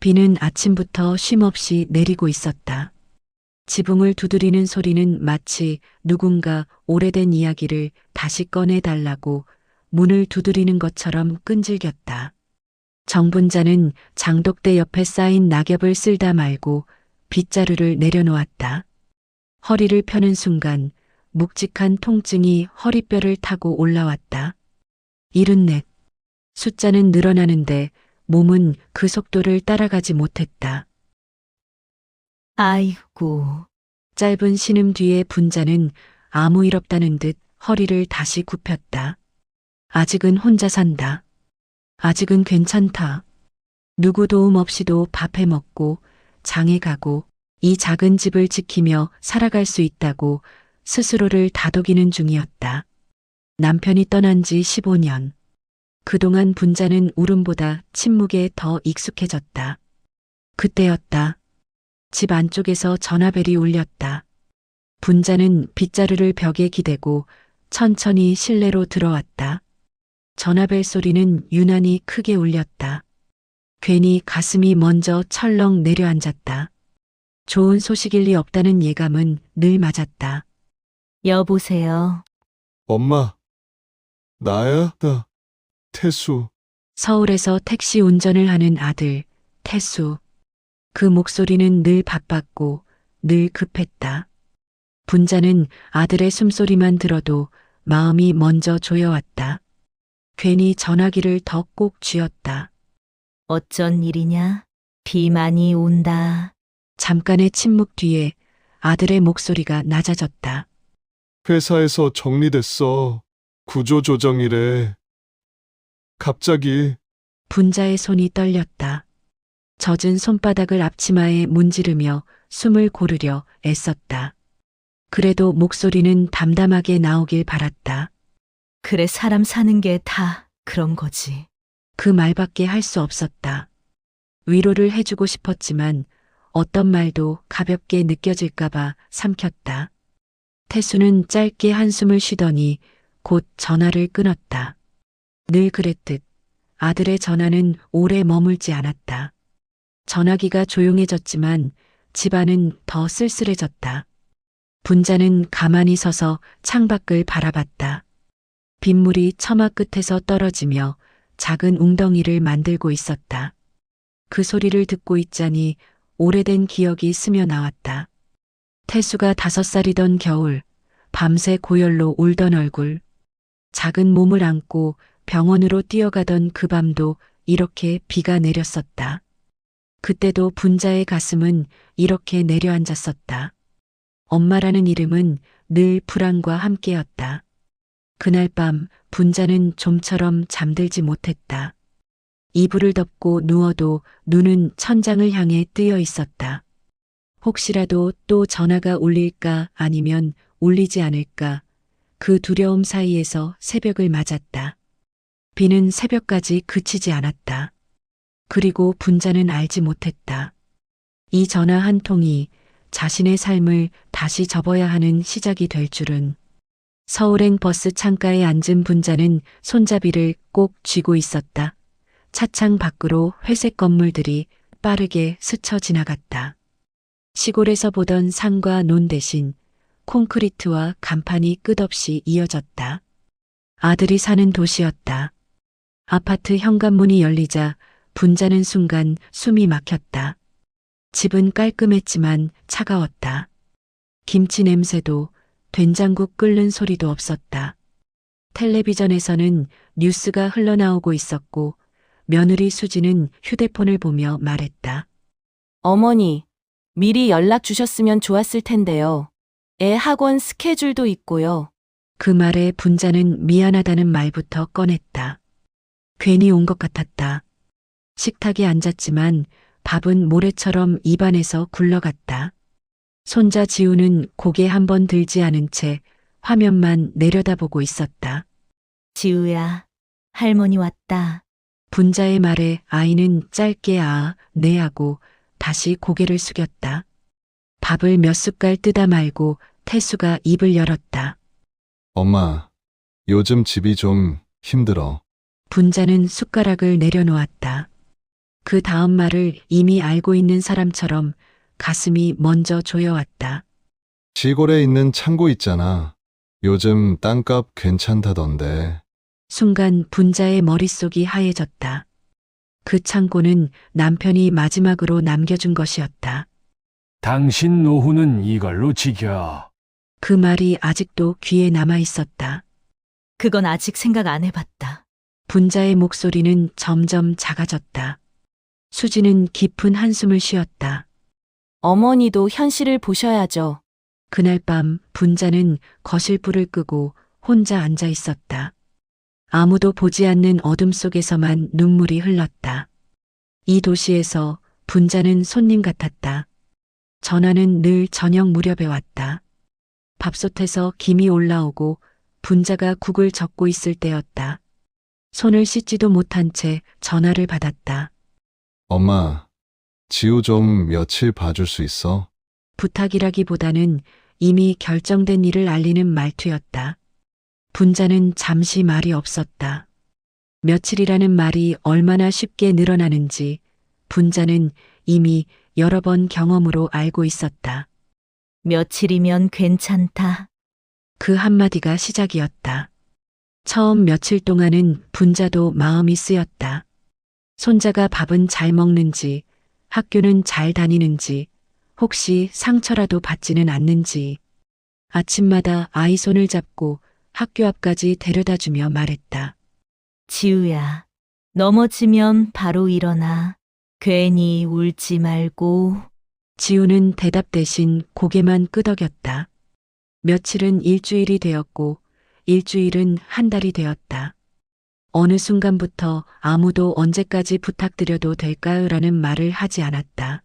비는 아침부터 쉼없이 내리고 있었다. 지붕을 두드리는 소리는 마치 누군가 오래된 이야기를 다시 꺼내달라고 문을 두드리는 것처럼 끈질겼다. 정분자는 장독대 옆에 쌓인 낙엽을 쓸다 말고 빗자루를 내려놓았다. 허리를 펴는 순간 묵직한 통증이 허리뼈를 타고 올라왔다. 74. 숫자는 늘어나는데 몸은 그 속도를 따라가지 못했다. 아이고, 짧은 신음 뒤에 분자는 아무 일 없다는 듯 허리를 다시 굽혔다. 아직은 혼자 산다. 아직은 괜찮다. 누구 도움 없이도 밥해 먹고 장에 가고 이 작은 집을 지키며 살아갈 수 있다고 스스로를 다독이는 중이었다. 남편이 떠난 지 15년. 그동안 분자는 울음보다 침묵에 더 익숙해졌다. 그때였다. 집 안쪽에서 전화벨이 울렸다. 분자는 빗자루를 벽에 기대고 천천히 실내로 들어왔다. 전화벨 소리는 유난히 크게 울렸다. 괜히 가슴이 먼저 철렁 내려앉았다. 좋은 소식일 리 없다는 예감은 늘 맞았다. 여보세요. 엄마, 나야? 나, 태수. 서울에서 택시 운전을 하는 아들, 태수. 그 목소리는 늘 바빴고 늘 급했다. 분자는 아들의 숨소리만 들어도 마음이 먼저 조여왔다. 괜히 전화기를 더 꼭 쥐었다. 어쩐 일이냐? 비 많이 온다. 잠깐의 침묵 뒤에 아들의 목소리가 낮아졌다. 회사에서 정리됐어. 구조조정이래. 갑자기. 분자의 손이 떨렸다. 젖은 손바닥을 앞치마에 문지르며 숨을 고르려 애썼다. 그래도 목소리는 담담하게 나오길 바랐다. 그래, 사람 사는 게 다 그런 거지. 그 말밖에 할 수 없었다. 위로를 해주고 싶었지만 어떤 말도 가볍게 느껴질까봐 삼켰다. 태수는 짧게 한숨을 쉬더니 곧 전화를 끊었다. 늘 그랬듯 아들의 전화는 오래 머물지 않았다. 전화기가 조용해졌지만 집안은 더 쓸쓸해졌다. 분자는 가만히 서서 창밖을 바라봤다. 빗물이 처마 끝에서 떨어지며 작은 웅덩이를 만들고 있었다. 그 소리를 듣고 있자니 오래된 기억이 스며 나왔다. 태수가 5살이던 겨울, 밤새 고열로 울던 얼굴, 작은 몸을 안고 병원으로 뛰어가던 그 밤도 이렇게 비가 내렸었다. 그때도 분자의 가슴은 이렇게 내려앉았었다. 엄마라는 이름은 늘 불안과 함께였다. 그날 밤 분자는 좀처럼 잠들지 못했다. 이불을 덮고 누워도 눈은 천장을 향해 뜨여 있었다. 혹시라도 또 전화가 울릴까 아니면 울리지 않을까 그 두려움 사이에서 새벽을 맞았다. 비는 새벽까지 그치지 않았다. 그리고 분자는 알지 못했다. 이 전화 한 통이 자신의 삶을 다시 접어야 하는 시작이 될 줄은. 서울행 버스 창가에 앉은 분자는 손잡이를 꼭 쥐고 있었다. 차창 밖으로 회색 건물들이 빠르게 스쳐 지나갔다. 시골에서 보던 산과 논 대신 콘크리트와 간판이 끝없이 이어졌다. 아들이 사는 도시였다. 아파트 현관문이 열리자 분자는 순간 숨이 막혔다. 집은 깔끔했지만 차가웠다. 김치 냄새도 된장국 끓는 소리도 없었다. 텔레비전에서는 뉴스가 흘러나오고 있었고 며느리 수지는 휴대폰을 보며 말했다. 어머니, 미리 연락 주셨으면 좋았을 텐데요. 애 학원 스케줄도 있고요. 그 말에 분자는 미안하다는 말부터 꺼냈다. 괜히 온 것 같았다. 식탁에 앉았지만 밥은 모래처럼 입안에서 굴러갔다. 손자 지우는 고개 한번 들지 않은 채 화면만 내려다보고 있었다. 지우야, 할머니 왔다. 분자의 말에 아이는 짧게 네 하고 다시 고개를 숙였다. 밥을 몇 숟갈 뜨다 말고 태수가 입을 열었다. 엄마, 요즘 집이 좀 힘들어. 분자는 숟가락을 내려놓았다. 그 다음 말을 이미 알고 있는 사람처럼 가슴이 먼저 조여왔다. 시골에 있는 창고 있잖아. 요즘 땅값 괜찮다던데. 순간 분자의 머릿속이 하얘졌다. 그 창고는 남편이 마지막으로 남겨준 것이었다. 당신 노후는 이걸로 지켜. 그 말이 아직도 귀에 남아 있었다. 그건 아직 생각 안 해봤다. 분자의 목소리는 점점 작아졌다. 수지는 깊은 한숨을 쉬었다. 어머니도 현실을 보셔야죠. 그날 밤 분자는 거실 불을 끄고 혼자 앉아 있었다. 아무도 보지 않는 어둠 속에서만 눈물이 흘렀다. 이 도시에서 분자는 손님 같았다. 전화는 늘 저녁 무렵에 왔다. 밥솥에서 김이 올라오고 분자가 국을 적고 있을 때였다. 손을 씻지도 못한 채 전화를 받았다. 엄마, 지우 좀 며칠 봐줄 수 있어? 부탁이라기보다는 이미 결정된 일을 알리는 말투였다. 분자는 잠시 말이 없었다. 며칠이라는 말이 얼마나 쉽게 늘어나는지 분자는 이미 여러 번 경험으로 알고 있었다. 며칠이면 괜찮다. 그 한마디가 시작이었다. 처음 며칠 동안은 분자도 마음이 쓰였다. 손자가 밥은 잘 먹는지, 학교는 잘 다니는지, 혹시 상처라도 받지는 않는지. 아침마다 아이 손을 잡고 학교 앞까지 데려다 주며 말했다. 지우야, 넘어지면 바로 일어나. 괜히 울지 말고. 지우는 대답 대신 고개만 끄덕였다. 며칠은 일주일이 되었고, 일주일은 한 달이 되었다. 어느 순간부터 아무도 언제까지 부탁드려도 될까요? 라는 말을 하지 않았다.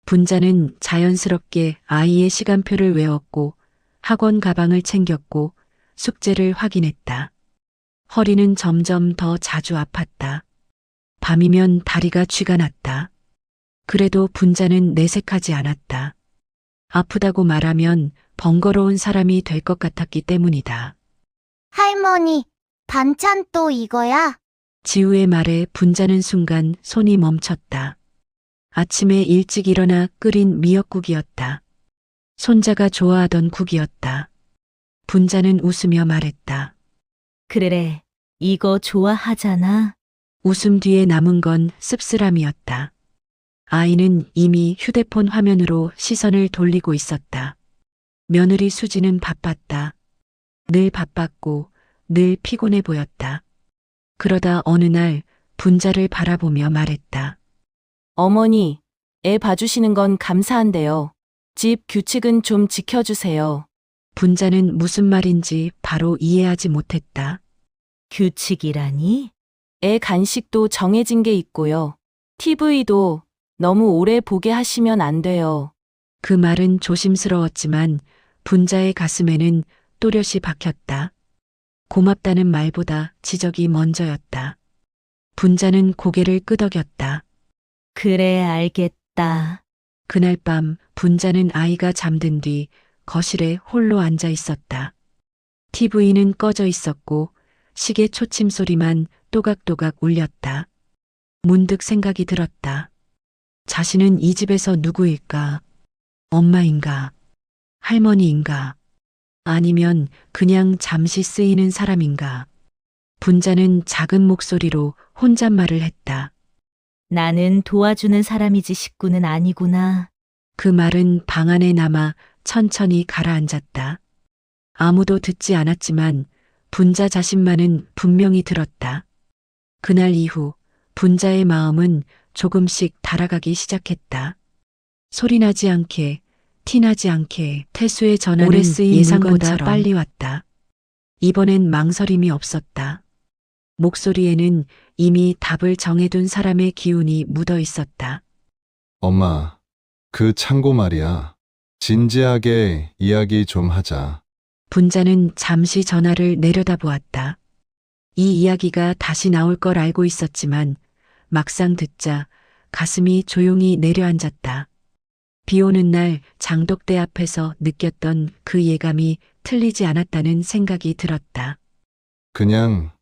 분자는 자연스럽게 아이의 시간표를 외웠고, 학원 가방을 챙겼고, 숙제를 확인했다. 허리는 점점 더 자주 아팠다. 밤이면 다리가 쥐가 났다. 그래도 분자는 내색하지 않았다. 아프다고 말하면 번거로운 사람이 될 것 같았기 때문이다. 할머니, 반찬 또 이거야? 지우의 말에 분자는 순간 손이 멈췄다. 아침에 일찍 일어나 끓인 미역국이었다. 손자가 좋아하던 국이었다. 분자는 웃으며 말했다. 그래, 이거 좋아하잖아. 웃음 뒤에 남은 건 씁쓸함이었다. 아이는 이미 휴대폰 화면으로 시선을 돌리고 있었다. 며느리 수지는 바빴다. 늘 바빴고 늘 피곤해 보였다. 그러다 어느 날 분자를 바라보며 말했다. 어머니, 애 봐주시는 건 감사한데요. 집 규칙은 좀 지켜주세요. 분자는 무슨 말인지 바로 이해하지 못했다. 규칙이라니? 애 간식도 정해진 게 있고요. TV도 너무 오래 보게 하시면 안 돼요. 그 말은 조심스러웠지만 분자의 가슴에는 또렷이 박혔다. 고맙다는 말보다 지적이 먼저였다. 분자는 고개를 끄덕였다. 그래, 알겠다. 그날 밤 분자는 아이가 잠든 뒤 거실에 홀로 앉아 있었다. TV는 꺼져 있었고 시계 초침 소리만 또각또각 울렸다. 문득 생각이 들었다. 자신은 이 집에서 누구일까? 엄마인가? 할머니인가? 아니면 그냥 잠시 쓰이는 사람인가? 분자는 작은 목소리로 혼잣말을 했다. 나는 도와주는 사람이지 식구는 아니구나. 그 말은 방 안에 남아 천천히 가라앉았다. 아무도 듣지 않았지만 분자 자신만은 분명히 들었다. 그날 이후 분자의 마음은 조금씩 달아가기 시작했다. 소리나지 않게, 티나지 않게 태수의 전화는 오래 쓰인 예상보다 물건처럼. 빨리 왔다. 이번엔 망설임이 없었다. 목소리에는 이미 답을 정해둔 사람의 기운이 묻어 있었다. 엄마, 그 창고 말이야. 진지하게 이야기 좀 하자. 분자는 잠시 전화를 내려다보았다. 이 이야기가 다시 나올 걸 알고 있었지만 막상 듣자 가슴이 조용히 내려앉았다. 비 오는 날 장독대 앞에서 느꼈던 그 예감이 틀리지 않았다는 생각이 들었다. 그냥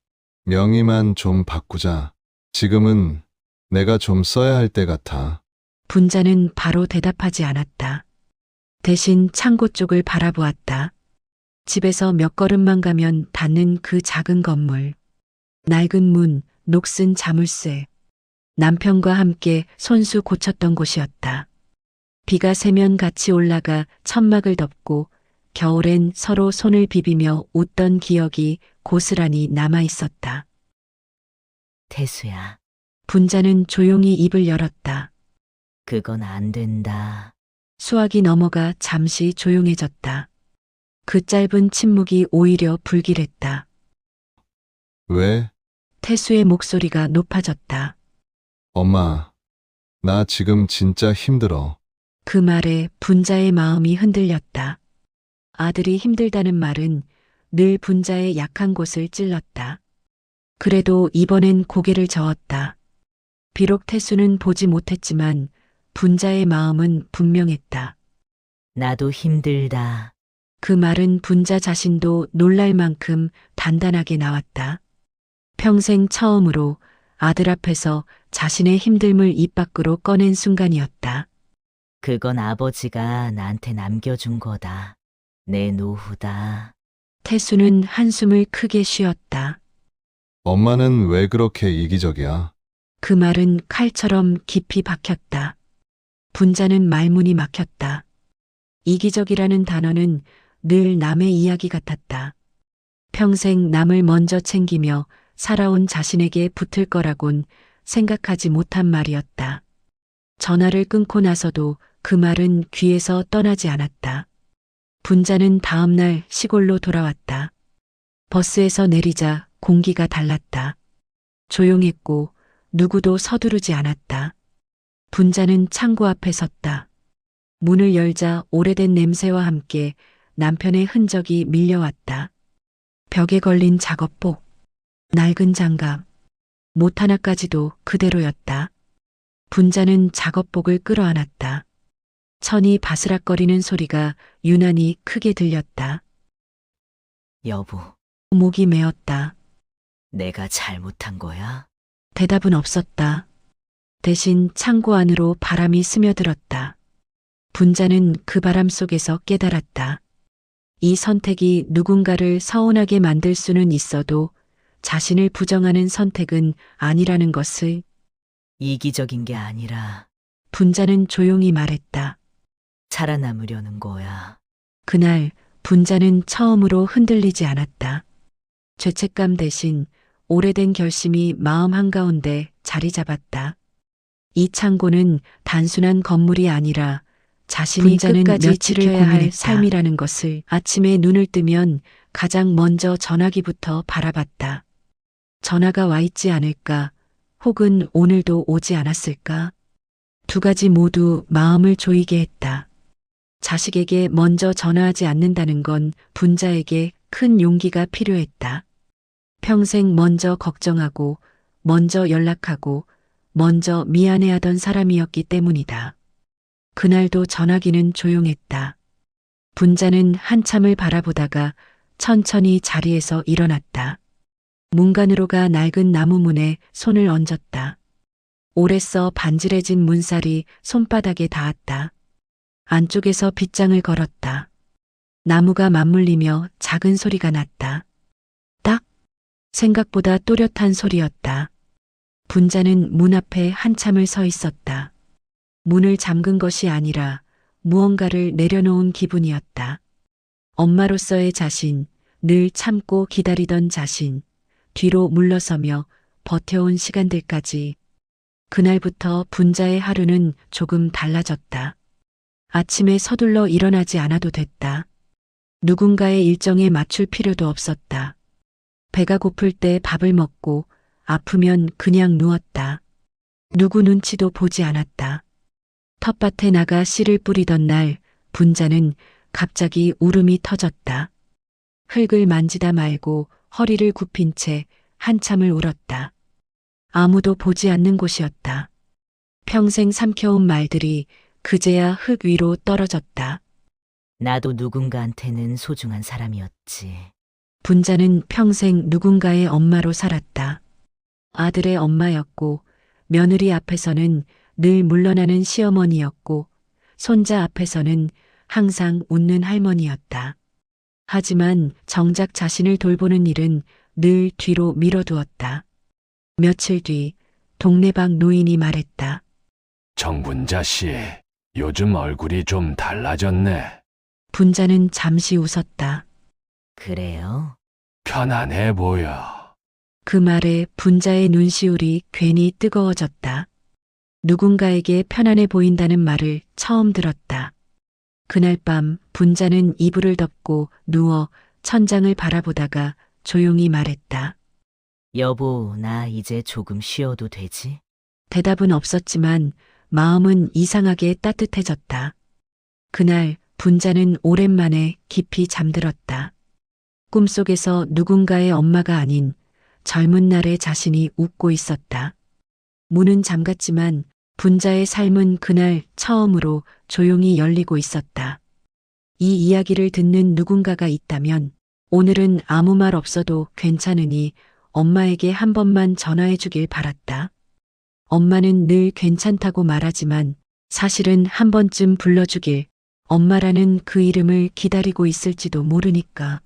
명의만 좀 바꾸자. 지금은 내가 좀 써야 할 때 같아. 분자는 바로 대답하지 않았다. 대신 창고 쪽을 바라보았다. 집에서 몇 걸음만 가면 닿는 그 작은 건물. 낡은 문, 녹슨 자물쇠. 남편과 함께 손수 고쳤던 곳이었다. 비가 새면 같이 올라가 천막을 덮고 겨울엔 서로 손을 비비며 웃던 기억이 고스란히 남아 있었다. 태수야, 분자는 조용히 입을 열었다. 그건 안 된다. 수학이 넘어가 잠시 조용해졌다. 그 짧은 침묵이 오히려 불길했다. 왜? 태수의 목소리가 높아졌다. 엄마, 나 지금 진짜 힘들어. 그 말에 분자의 마음이 흔들렸다. 아들이 힘들다는 말은 늘 분자의 약한 곳을 찔렀다. 그래도 이번엔 고개를 저었다. 비록 태수는 보지 못했지만 분자의 마음은 분명했다. 나도 힘들다. 그 말은 분자 자신도 놀랄 만큼 단단하게 나왔다. 평생 처음으로 아들 앞에서 자신의 힘듦을 입 밖으로 꺼낸 순간이었다. 그건 아버지가 나한테 남겨준 거다. 내 노후다. 태수는 한숨을 크게 쉬었다. 엄마는 왜 그렇게 이기적이야? 그 말은 칼처럼 깊이 박혔다. 분자는 말문이 막혔다. 이기적이라는 단어는 늘 남의 이야기 같았다. 평생 남을 먼저 챙기며 살아온 자신에게 붙을 거라곤 생각하지 못한 말이었다. 전화를 끊고 나서도 그 말은 귀에서 떠나지 않았다. 분자는 다음 날 시골로 돌아왔다. 버스에서 내리자 공기가 달랐다. 조용했고 누구도 서두르지 않았다. 분자는 창고 앞에 섰다. 문을 열자 오래된 냄새와 함께 남편의 흔적이 밀려왔다. 벽에 걸린 작업복, 낡은 장갑, 못 하나까지도 그대로였다. 분자는 작업복을 끌어안았다. 천이 바스락거리는 소리가 유난히 크게 들렸다. 여보, 목이 메었다. 내가 잘못한 거야? 대답은 없었다. 대신 창고 안으로 바람이 스며들었다. 분자는 그 바람 속에서 깨달았다. 이 선택이 누군가를 서운하게 만들 수는 있어도 자신을 부정하는 선택은 아니라는 것을. 이기적인 게 아니라 분자는 조용히 말했다. 살아남으려는 거야. 그날 분자는 처음으로 흔들리지 않았다. 죄책감 대신 오래된 결심이 마음 한가운데 자리 잡았다. 이 창고는 단순한 건물이 아니라 자신이 끝까지 지켜야 할 삶이라는 것을 아침에 눈을 뜨면 가장 먼저 전화기부터 바라봤다. 전화가 와 있지 않을까? 혹은 오늘도 오지 않았을까? 두 가지 모두 마음을 조이게 했다. 자식에게 먼저 전화하지 않는다는 건 분자에게 큰 용기가 필요했다. 평생 먼저 걱정하고, 먼저 연락하고, 먼저 미안해하던 사람이었기 때문이다. 그날도 전화기는 조용했다. 분자는 한참을 바라보다가 천천히 자리에서 일어났다. 문간으로 가 낡은 나무 문에 손을 얹었다. 오래 써 반질해진 문살이 손바닥에 닿았다. 안쪽에서 빗장을 걸었다. 나무가 맞물리며 작은 소리가 났다. 딱! 생각보다 또렷한 소리였다. 분자는 문 앞에 한참을 서 있었다. 문을 잠근 것이 아니라 무언가를 내려놓은 기분이었다. 엄마로서의 자신, 늘 참고 기다리던 자신, 뒤로 물러서며 버텨온 시간들까지. 그날부터 분자의 하루는 조금 달라졌다. 아침에 서둘러 일어나지 않아도 됐다. 누군가의 일정에 맞출 필요도 없었다. 배가 고플 때 밥을 먹고 아프면 그냥 누웠다. 누구 눈치도 보지 않았다. 텃밭에 나가 씨를 뿌리던 날 분자는 갑자기 울음이 터졌다. 흙을 만지다 말고 허리를 굽힌 채 한참을 울었다. 아무도 보지 않는 곳이었다. 평생 삼켜온 말들이 그제야 흙 위로 떨어졌다. 나도 누군가한테는 소중한 사람이었지. 분자는 평생 누군가의 엄마로 살았다. 아들의 엄마였고 며느리 앞에서는 늘 물러나는 시어머니였고 손자 앞에서는 항상 웃는 할머니였다. 하지만 정작 자신을 돌보는 일은 늘 뒤로 미뤄두었다. 며칠 뒤 동네방 노인이 말했다. 정분자 씨, 요즘 얼굴이 좀 달라졌네. 분자는 잠시 웃었다. 그래요? 편안해 보여. 그 말에 분자의 눈시울이 괜히 뜨거워졌다. 누군가에게 편안해 보인다는 말을 처음 들었다. 그날 밤 분자는 이불을 덮고 누워 천장을 바라보다가 조용히 말했다. 여보, 나 이제 조금 쉬어도 되지? 대답은 없었지만 마음은 이상하게 따뜻해졌다. 그날 분자는 오랜만에 깊이 잠들었다. 꿈속에서 누군가의 엄마가 아닌 젊은 날의 자신이 웃고 있었다. 문은 잠갔지만 분자의 삶은 그날 처음으로 조용히 열리고 있었다. 이 이야기를 듣는 누군가가 있다면 오늘은 아무 말 없어도 괜찮으니 엄마에게 한 번만 전화해 주길 바랐다. 엄마는 늘 괜찮다고 말하지만 사실은 한 번쯤 불러주길, 엄마라는 그 이름을 기다리고 있을지도 모르니까.